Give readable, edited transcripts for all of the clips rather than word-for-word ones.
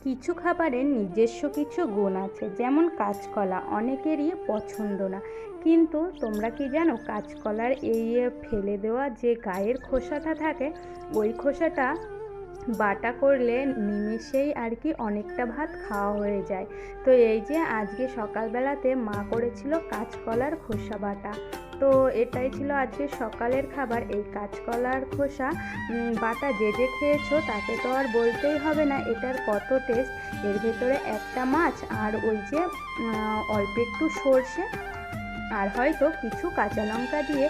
কিছু খাবারের নিজস্ব কিছু গুণ আছে, যেমন কাঁচকলা অনেকেরই পছন্দ না, কিন্তু তোমরা কি জানো কাঁচকলার এই ফেলে দেওয়া যে গায়ের খোসাটা থাকে, ওই খোসাটা বাটা করলে নিমেষেই আর কি অনেকটা ভাত খাওয়া হয়ে যায়। তো এই যে আজকে সকালবেলাতে মা করেছিল কাঁচকলার খোসা বাটা। তো এটাই ছিল আজকে সকালের খাবার, এই কাঁচকলার খোসা বাটা। যে যে খেয়েছো তাকে তো আর বলতেই হবে না এটার কত টেস্ট। এর ভেতরে একটা মাছ আর ওই যে অল্প একটু সর্ষে আর হয়তো কিছু কাঁচা লঙ্কা দিয়ে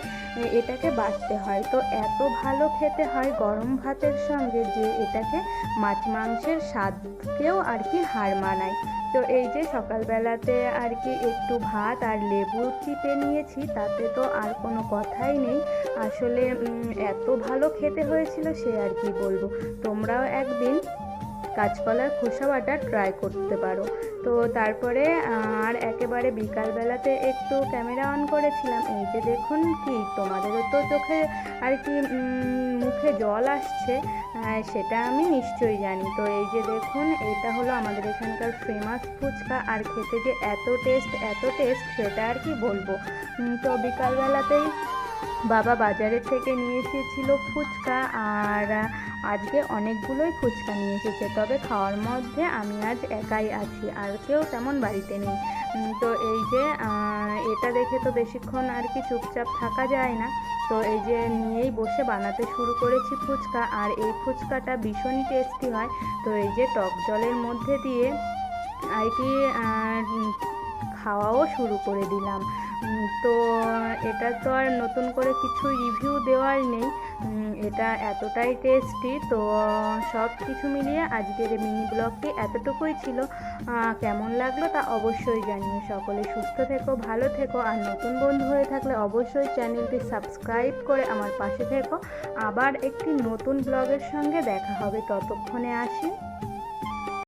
এটাকে বাটতে হয়। তো এত ভালো খেতে হয় গরম ভাতের সঙ্গে যে এটাকে মাছ মাংসের স্বাদকেও আর কি হার মানায়। তো এই যে সকালবেলাতে আর কি একটু ভাত আর লেবু চিপে নিয়েছি, তাতে তো আর কোনো কথাই নেই। আসলে এত ভালো খেতে হয়েছিল সে আর কি বলবো। তোমরাও একদিন কাঁচকলার খোসা বাটা ট্রাই করতে পারো। তো তারপরে আর একেবারে বিকালবেলাতে একটু ক্যামেরা অন করেছিলাম। এই যে দেখুন, কি তোমাদেরও তো চোখে আর কি মুখে জল আসছে, সেটা আমি নিশ্চয়ই জানি। তো এই যে দেখুন, এটা হলো আমাদের এখানকার ফেমাস ফুচকা, আর খেতে যে এত টেস্ট সেটা আর কি বলবো। তো বিকালবেলাতেই বাবা বাজারের থেকে নিয়ে এসেছিল ফুচকা, আর আজকে অনেকগুলোই ফুচকা নিয়ে এসেছে। তবে খাওয়ার মধ্যে আমি আজ একাই আছি, আর কেউ তেমন বাড়িতে নেই। তো এই যে এটা দেখে তো বেশিক্ষণ আর কি চুপচাপ থাকা যায় না। তো এই যে নিয়েই বসে বানাতে শুরু করেছি ফুচকা, আর এই ফুচকাটা ভীষণই টেস্টি হয়। তো এই যে টক জলের মধ্যে দিয়ে আর কি খাওয়াও শুরু করে দিলাম। তো এটা তো আর নতুন করে কিছু রিভিউ দেওয়ার নেই, এটা এতটাই টেস্টি। তো সব কিছু মিলিয়ে আজকের মিনি ব্লগটি এতটুকুই ছিল। কেমন লাগলো তা অবশ্যই জানিও। সকলে সুস্থ থেকো, ভালো থেকো, আর নতুন বন্ধু হয়ে থাকলে অবশ্যই চ্যানেলটি সাবস্ক্রাইব করে আমার পাশে থেকো। আবার একটি নতুন ব্লগের সঙ্গে দেখা হবে, ততক্ষণে আসি।